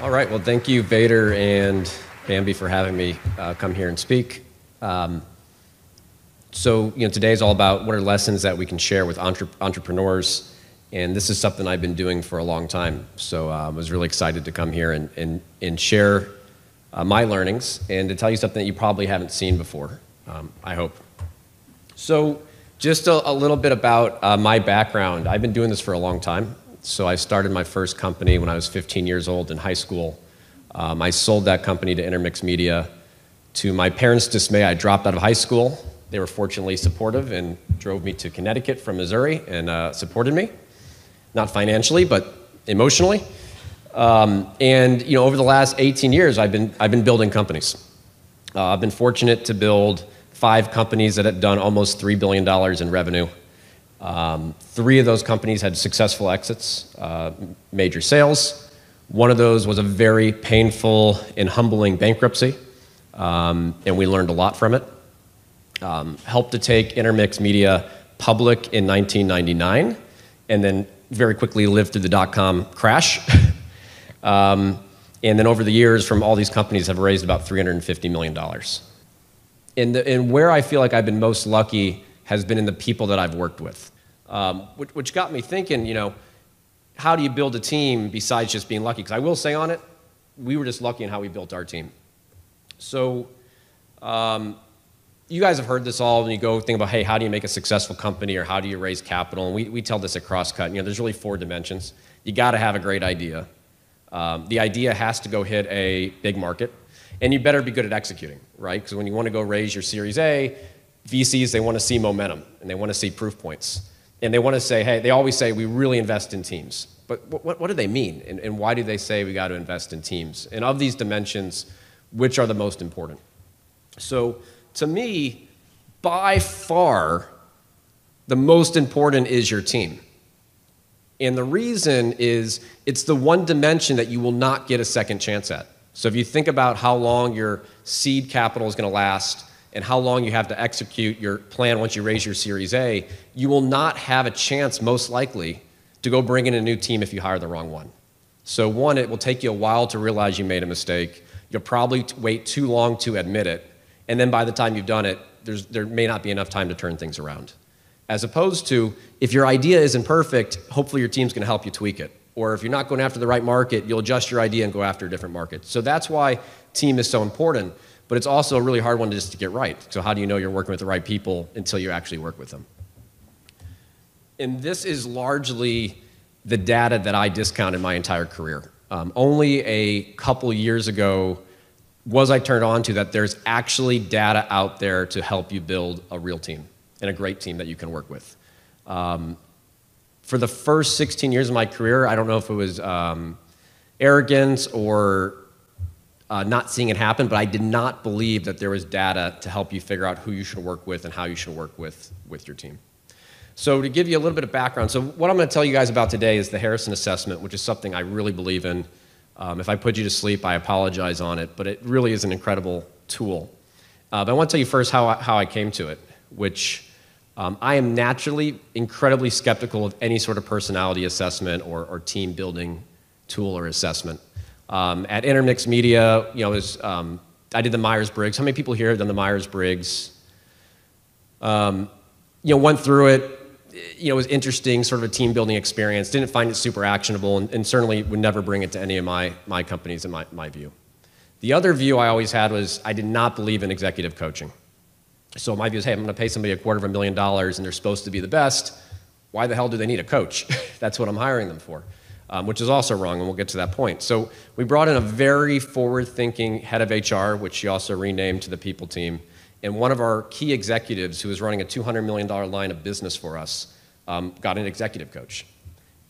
All right, well, thank you, Vader and Bambi, for having me come here and speak. Today is all about what are lessons that we can share with entrepreneurs, and this is something I've been doing for a long time. So I was really excited to come here and share my learnings and to tell you something that you probably haven't seen before, I hope. So just a little bit about my background. I've been doing this for a long time. So I started my first company when I was 15 years old in high school. I sold that company to Intermix Media. To my parents' dismay, I dropped out of high school. They were fortunately supportive and drove me to Connecticut from Missouri and supported me. Not financially, but emotionally. Over the last 18 years, I've been building companies. I've been fortunate to build 5 companies that have done almost $3 billion in revenue. 3 of those companies had successful exits, major sales. One of those was a very painful and humbling bankruptcy, and we learned a lot from it. Helped to take Intermix Media public in 1999, and then very quickly lived through the dot-com crash. And then over the years, from all these companies, have raised about $350 million. And where I feel like I've been most lucky has been in the people that I've worked with, which got me thinking, how do you build a team besides just being lucky? Because I will say on it, we were just lucky in how we built our team. So you guys have heard this all when you go think about, hey, how do you make a successful company or how do you raise capital? And we tell this at Crosscut. There's really 4 dimensions. You got to have a great idea. The idea has to go hit a big market, and you better be good at executing, right? Because when you want to go raise your Series A, VCs, they want to see momentum, and they want to see proof points. And they want to say, hey, they always say, we really invest in teams. But what do they mean? And why do they say we got to invest in teams? And of these dimensions, which are the most important? So to me, by far, the most important is your team. And the reason is it's the one dimension that you will not get a second chance at. So if you think about how long your seed capital is going to last and how long you have to execute your plan once you raise your Series A, you will not have a chance, most likely, to go bring in a new team if you hire the wrong one. So one, it will take you a while to realize you made a mistake. You'll probably wait too long to admit it. And then by the time you've done it, there may not be enough time to turn things around. As opposed to, if your idea isn't perfect, hopefully your team's going to help you tweak it. Or if you're not going after the right market, you'll adjust your idea and go after a different market. So that's why team is so important. But it's also a really hard one just to get right. So how do you know you're working with the right people until you actually work with them? And this is largely the data that I discounted my entire career. Only a couple years ago was I turned on to that there's actually data out there to help you build a real team and a great team that you can work with. For the first 16 years of my career, I don't know if it was arrogance or not seeing it happen, but I did not believe that there was data to help you figure out who you should work with and how you should work with your team. So to give you a little bit of background, so what I'm going to tell you guys about today is the Harrison Assessment, which is something I really believe in. If I put you to sleep, I apologize on it, but it really is an incredible tool. But I want to tell you first how I came to it, which I am naturally incredibly skeptical of any sort of personality assessment or team building tool or assessment. At Intermix Media, I did the Myers-Briggs. How many people here have done the Myers-Briggs? Went through it. It was interesting, sort of a team building experience. Didn't find it super actionable, and certainly would never bring it to any of my companies in my view. The other view I always had was I did not believe in executive coaching. So my view is, hey, I'm going to pay somebody $250,000 and they're supposed to be the best. Why the hell do they need a coach? That's what I'm hiring them for, which is also wrong, and we'll get to that point. So we brought in a very forward-thinking head of HR, which she also renamed to the people team, and one of our key executives who was running a $200 million line of business for us got an executive coach.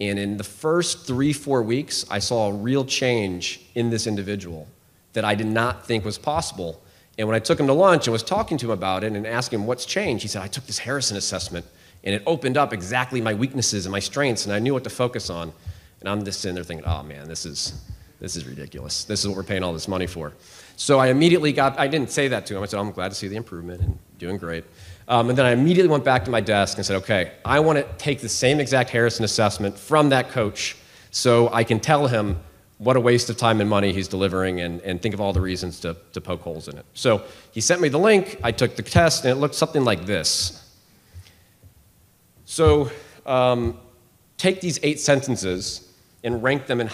And in the first 3-4 weeks, I saw a real change in this individual that I did not think was possible. And when I took him to lunch and was talking to him about it and asking him what's changed, he said, I took this Harrison assessment and it opened up exactly my weaknesses and my strengths and I knew what to focus on. And I'm just sitting there thinking, oh man, this is ridiculous. This is what we're paying all this money for. So I immediately I didn't say that to him. I said, oh, I'm glad to see the improvement and doing great. And then I immediately went back to my desk and said, okay, I want to take the same exact Harrison assessment from that coach so I can tell him what a waste of time and money he's delivering, and think of all the reasons to poke holes in it. So he sent me the link, I took the test, and it looked something like this. So take these 8 sentences and rank them in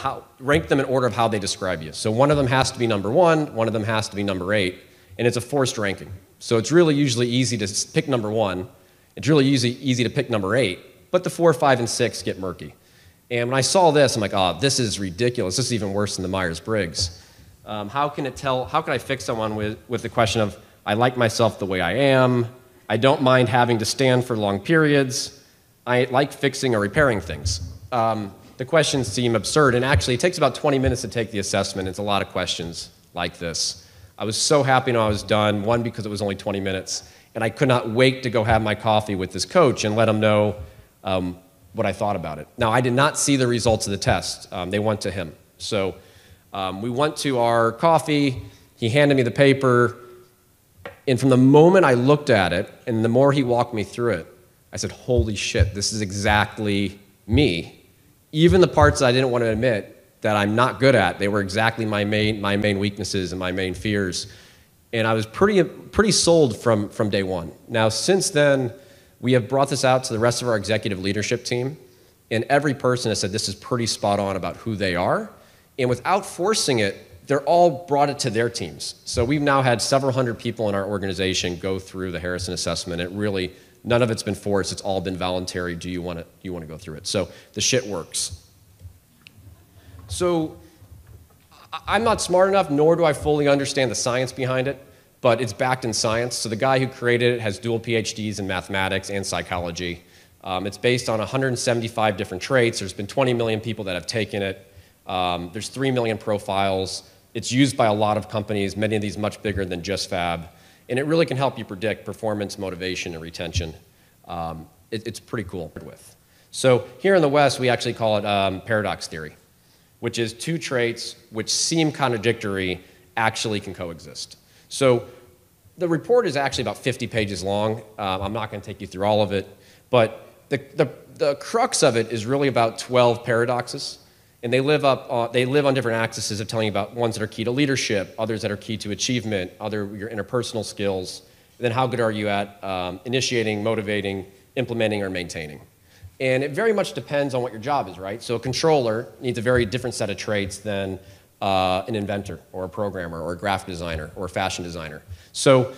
order of how they describe you. So one of them has to be number 1, one of them has to be number 8, and it's a forced ranking. So it's really usually easy to pick number 1, it's really easy to pick number 8, but the 4, 5, and 6 get murky. And when I saw this, I'm like, oh, this is ridiculous. This is even worse than the Myers-Briggs. How can I fix someone with the question of, I like myself the way I am, I don't mind having to stand for long periods, I like fixing or repairing things. The questions seem absurd, and actually it takes about 20 minutes to take the assessment. It's a lot of questions like this. I was so happy when I was done, one, because it was only 20 minutes, and I could not wait to go have my coffee with this coach and let him know what I thought about it. Now, I did not see the results of the test. They went to him. So we went to our coffee, he handed me the paper, and from the moment I looked at it, and the more he walked me through it, I said, holy shit, this is exactly me. Even the parts that I didn't want to admit that I'm not good at, they were exactly my main weaknesses and my main fears. And I was pretty sold from day one. Now, since then, we have brought this out to the rest of our executive leadership team, and every person has said this is pretty spot on about who they are. And without forcing it, they're all brought it to their teams. So we've now had several hundred people in our organization go through the Harrison assessment. It really, none of it's been forced. It's all been voluntary. Do you want to go through it? So the shit works. So I'm not smart enough, nor do I fully understand the science behind it, but it's backed in science. So the guy who created it has dual PhDs in mathematics and psychology. It's based on 175 different traits. There's been 20 million people that have taken it. There's 3 million profiles. It's used by a lot of companies, many of these much bigger than Just Fab. And it really can help you predict performance, motivation, and retention. It's pretty cool. So here in the West, we actually call it paradox theory, which is 2 traits which seem contradictory actually can coexist. So the report is actually about 50 pages long. I'm not going to take you through all of it, but the crux of it is really about 12 paradoxes, and they live on different axes of telling you about ones that are key to leadership, others that are key to achievement, your interpersonal skills, and then how good are you at initiating, motivating, implementing, or maintaining. And it very much depends on what your job is, right? So a controller needs a very different set of traits than an inventor or a programmer or a graphic designer or a fashion designer. So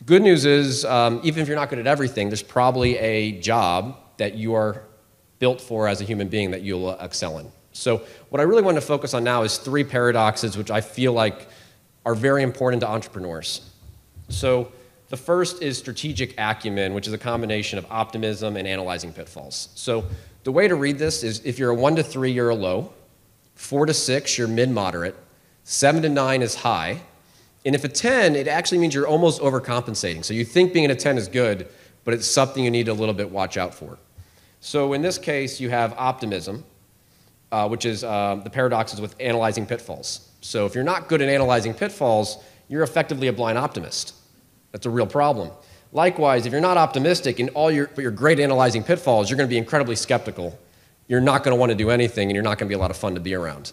good news is, even if you're not good at everything, there's probably a job that you are built for as a human being that you'll excel in. So what I really want to focus on now is 3 paradoxes which I feel like are very important to entrepreneurs. So the first is strategic acumen, which is a combination of optimism and analyzing pitfalls. So the way to read this is if you're a 1 to 3, you're a low, 4 to 6, you're mid-moderate, 7 to 9 is high, and if a 10, it actually means you're almost overcompensating. So you think being a 10 is good, but it's something you need to a little bit watch out for. So in this case, you have optimism, which is the paradoxes with analyzing pitfalls. So if you're not good at analyzing pitfalls, you're effectively a blind optimist. That's a real problem. Likewise, if you're not optimistic but you're great at analyzing pitfalls, you're going to be incredibly skeptical. You're not going to want to do anything, and you're not going to be a lot of fun to be around.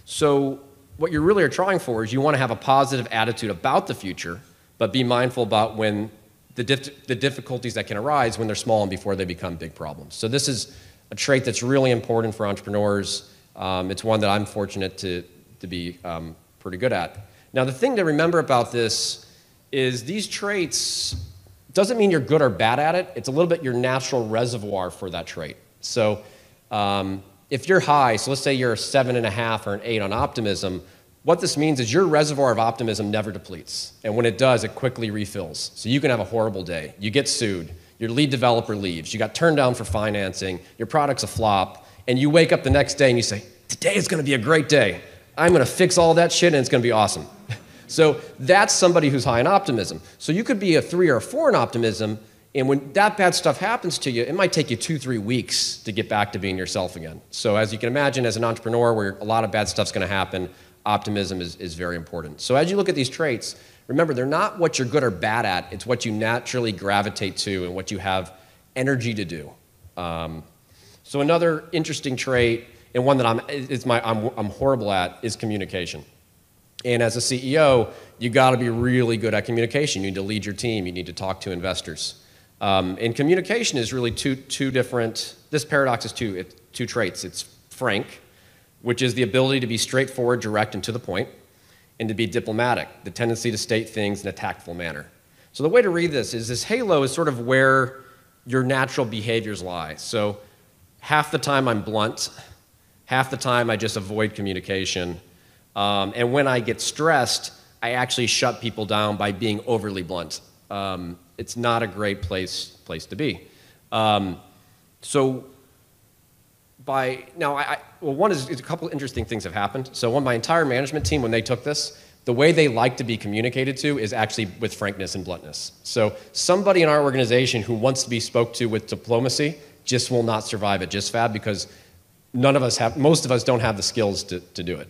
So what you really are trying for is you want to have a positive attitude about the future, but be mindful about when the difficulties that can arise when they're small and before they become big problems. So this is a trait that's really important for entrepreneurs. It's one that I'm fortunate to be pretty good at. Now, the thing to remember about this is these traits doesn't mean you're good or bad at it. It's a little bit your natural reservoir for that trait. So if you're high, so let's say you're a 7.5 or an 8 on optimism, what this means is your reservoir of optimism never depletes. And when it does, it quickly refills. So you can have a horrible day. You get sued. Your lead developer leaves. You got turned down for financing. Your product's a flop. And you wake up the next day and you say, today is going to be a great day. I'm going to fix all that shit and it's going to be awesome. So that's somebody who's high in optimism. So you could be a 3 or a 4 in optimism, and when that bad stuff happens to you, it might take you 2-3 weeks to get back to being yourself again. So as you can imagine, as an entrepreneur where a lot of bad stuff's going to happen, optimism is very important. So as you look at these traits, remember, they're not what you're good or bad at. It's what you naturally gravitate to and what you have energy to do. So another interesting trait and one that I'm horrible at is communication. And as a CEO, you got to be really good at communication. You need to lead your team. You need to talk to investors. And communication is really two different. This paradox is two traits. It's frank, which is the ability to be straightforward, direct, and to the point, and to be diplomatic, the tendency to state things in a tactful manner. So the way to read this halo is sort of where your natural behaviors lie. So half the time I'm blunt, half the time I just avoid communication, and when I get stressed, I actually shut people down by being overly blunt. It's not a great place to be. One is a couple interesting things have happened. So my entire management team, when they took this, the way they like to be communicated to is actually with frankness and bluntness. So somebody in our organization who wants to be spoke to with diplomacy just will not survive at GISFAB because most of us don't have the skills to do it.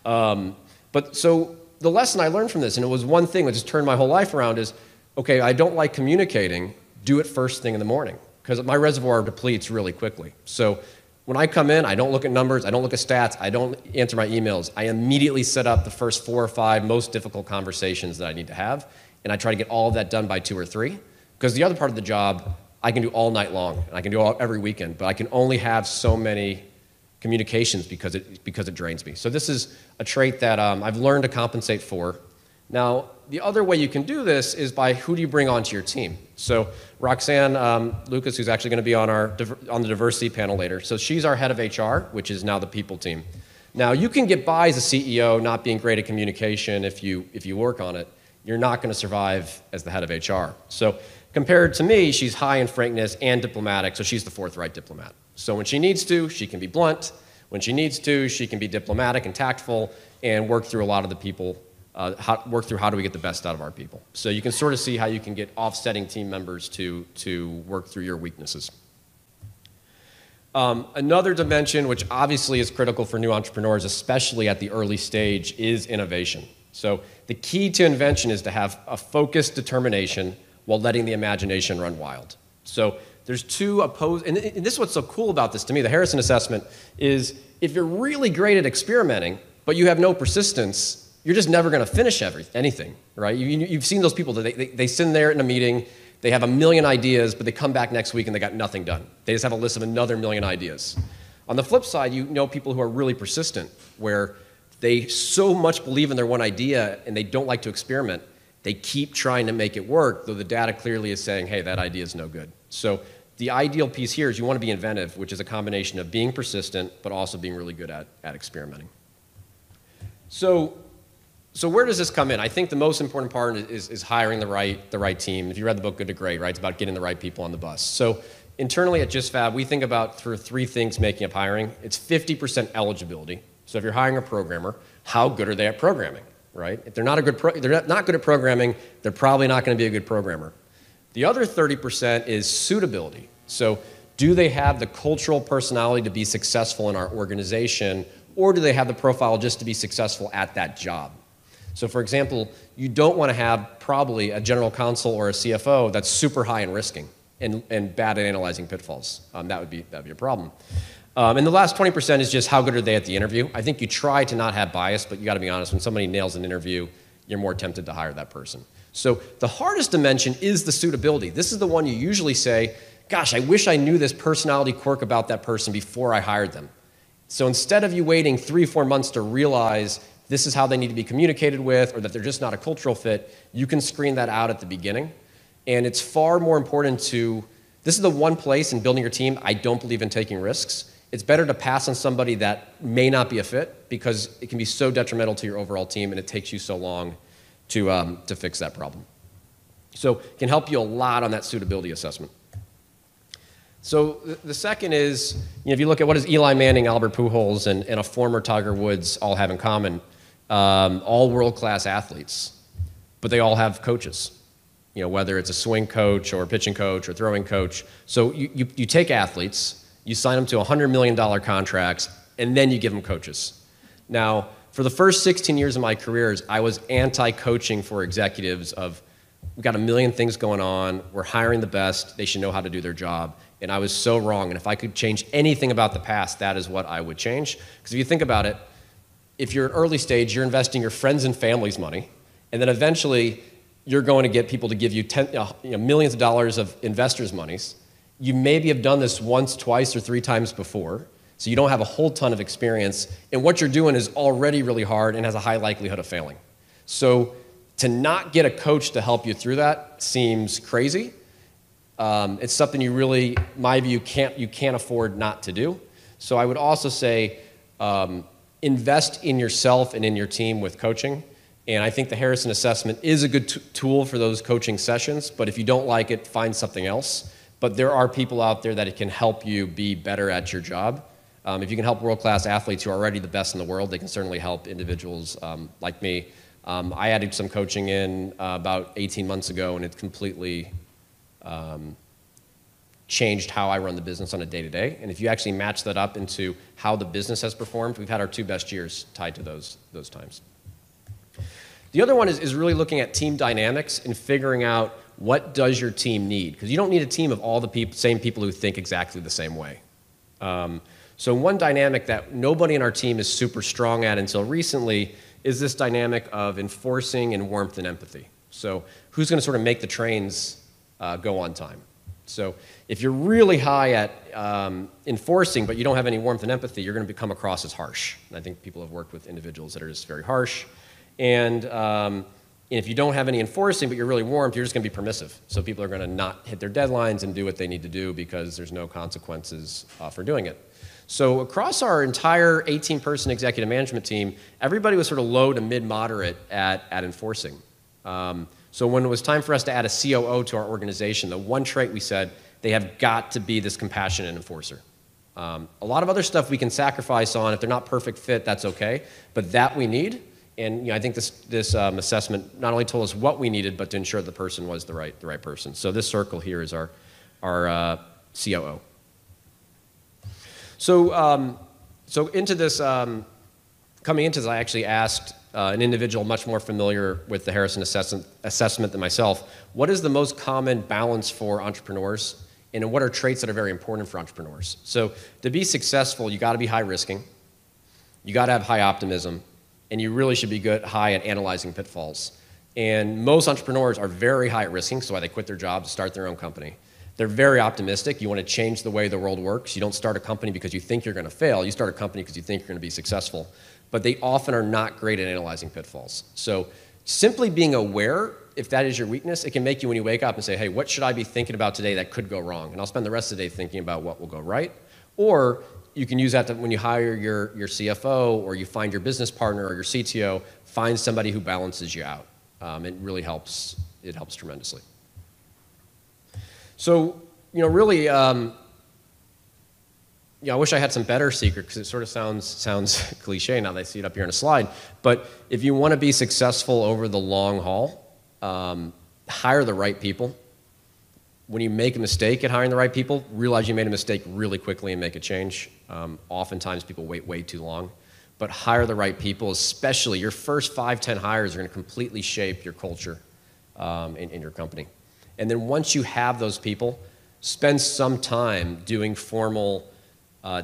But so the lesson I learned from this, and it was one thing that just turned my whole life around, is, okay, I don't like communicating, do it first thing in the morning, because my reservoir depletes really quickly. So when I come in, I don't look at numbers, I don't look at stats, I don't answer my emails. I immediately set up the first 4 or 5 most difficult conversations that I need to have, and I try to get all of that done by 2 or 3, because the other part of the job I can do all night long, and I can do every weekend, but I can only have so many communications because it drains me. So this is a trait that I've learned to compensate for. Now, the other way you can do this is by who do you bring onto your team. So Roxanne Lucas, who's actually going to be on the diversity panel later, so she's our head of HR, which is now the people team. Now, you can get by as a CEO not being great at communication if you work on it. You're not going to survive as the head of HR. So compared to me, she's high in frankness and diplomatic, so she's the forthright diplomat. So when she needs to, she can be blunt. When she needs to, she can be diplomatic and tactful and work through a lot of the people, work through how do we get the best out of our people. So you can sort of see how you can get offsetting team members to work through your weaknesses. Another dimension, which obviously is critical for new entrepreneurs, especially at the early stage, is innovation. So the key to invention is to have a focused determination while letting the imagination run wild. So there's two opposed, and this is what's so cool about this to me, the Harrison assessment, is if you're really great at experimenting, but you have no persistence, you're just never going to finish anything, right? You've seen those people, they sit there in a meeting, they have 1,000,000 ideas, but they come back next week and they got nothing done. They just have a list of another 1,000,000 ideas. On the flip side, you know people who are really persistent, where they so much believe in their one idea and they don't like to experiment, they keep trying to make it work, though the data clearly is saying, hey, that idea is no good. So the ideal piece here is you want to be inventive, which is a combination of being persistent, but also being really good at experimenting. So where does this come in? I think the most important part is hiring the right team. If you read the book Good to Great, right, it's about getting the right people on the bus. So internally at GISFAB, we think about through 3 things making up hiring. It's 50% eligibility. So if you're hiring a programmer, how good are they at programming, right? If they're not good at programming, they're probably not going to be a good programmer. The other 30% is suitability. So do they have the cultural personality to be successful in our organization, or do they have the profile just to be successful at that job? So for example, you don't want to have probably a general counsel or a CFO that's super high in risking and bad at analyzing pitfalls. That would be a problem. And the last 20% is just how good are they at the interview. I think you try to not have bias, but you got to be honest, when somebody nails an interview, you're more tempted to hire that person. So the hardest dimension is the suitability. This is the one you usually say, gosh, I wish I knew this personality quirk about that person before I hired them. So instead of you waiting 3 or 4 months to realize this is how they need to be communicated with or that they're just not a cultural fit, you can screen that out at the beginning. And it's far more important this is the one place in building your team I don't believe in taking risks. It's better to pass on somebody that may not be a fit because it can be so detrimental to your overall team and it takes you so long to fix that problem. So it can help you a lot on that suitability assessment. So the second is, if you look at what does Eli Manning, Albert Pujols, and a former Tiger Woods all have in common, all world-class athletes, but they all have coaches. Whether it's a swing coach or a pitching coach or throwing coach. So you take athletes, you sign them to $100 million contracts, and then you give them coaches. Now, for the first 16 years of my careers, I was anti-coaching for executives of, we've got 1 million things going on, we're hiring the best, they should know how to do their job. And I was so wrong. And if I could change anything about the past, that is what I would change. Because if you think about it, if you're at early stage, you're investing your friends and family's money, and then eventually you're going to get people to give you millions of dollars of investors' monies. You maybe have done this once, twice, or 3 times before, so you don't have a whole ton of experience, and what you're doing is already really hard and has a high likelihood of failing. So to not get a coach to help you through that seems crazy. It's something you really, my view, you can't afford not to do. So I would also say invest in yourself and in your team with coaching. And I think the Harrison assessment is a good tool for those coaching sessions, but if you don't like it, find something else. But there are people out there that it can help you be better at your job. If you can help world-class athletes who are already the best in the world, they can certainly help individuals like me. I added some coaching in about 18 months ago, and it completely changed how I run the business on a day-to-day. And if you actually match that up into how the business has performed, we've had our 2 best years tied to those times. The other one is really looking at team dynamics and figuring out what does your team need. Because you don't need a team of all the same people who think exactly the same way. So one dynamic that nobody in our team is super strong at until recently is this dynamic of enforcing and warmth and empathy. So who's going to sort of make the trains go on time? So if you're really high at enforcing, but you don't have any warmth and empathy, you're going to come across as harsh. And I think people have worked with individuals that are just very harsh. And if you don't have any enforcing, but you're really warm, you're just going to be permissive. So people are going to not hit their deadlines and do what they need to do because there's no consequences for doing it. So across our entire 18-person executive management team, everybody was sort of low to mid-moderate at enforcing. So when it was time for us to add a COO to our organization, the one trait we said, they have got to be this compassionate enforcer. A lot of other stuff we can sacrifice on. If they're not perfect fit, that's okay. But that we need. And I think this assessment not only told us what we needed, but to ensure the person was the right person. So this circle here is our COO. So into this, coming into this, I actually asked an individual much more familiar with the Harrison assessment than myself, what is the most common balance for entrepreneurs, and what are traits that are very important for entrepreneurs? So to be successful, you got to be high risking, you got to have high optimism, and you really should be high at analyzing pitfalls. And most entrepreneurs are very high at risking, so why they quit their job to start their own company. They're very optimistic. You want to change the way the world works. You don't start a company because you think you're going to fail. You start a company because you think you're going to be successful. But they often are not great at analyzing pitfalls. So simply being aware, if that is your weakness, it can make you when you wake up and say, hey, what should I be thinking about today that could go wrong? And I'll spend the rest of the day thinking about what will go right. Or you can use that when you hire your CFO or you find your business partner or your CTO, find somebody who balances you out. It really helps. It helps tremendously. So, really, I wish I had some better secret because it sort of sounds cliche now that I see it up here on a slide. But if you want to be successful over the long haul, hire the right people. When you make a mistake at hiring the right people, realize you made a mistake really quickly and make a change. Oftentimes people wait way too long. But hire the right people, especially your first 5-10 hires are going to completely shape your culture in your company. And then once you have those people, spend some time doing formal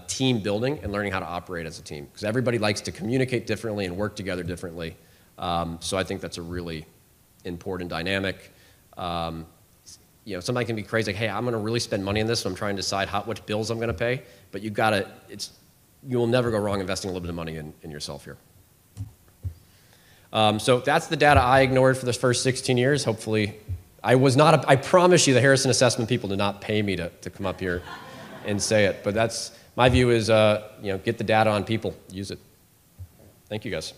team building and learning how to operate as a team. Because everybody likes to communicate differently and work together differently. So I think that's a really important dynamic. Somebody can be crazy, like, hey, I'm going to really spend money on this, so I'm trying to decide which bills I'm going to pay. But you will never go wrong investing a little bit of money in yourself here. So that's the data I ignored for the first 16 years. Hopefully, I promise you the Harrison assessment people did not pay me to come up here and say it. But my view is, get the data on people, use it. Thank you, guys.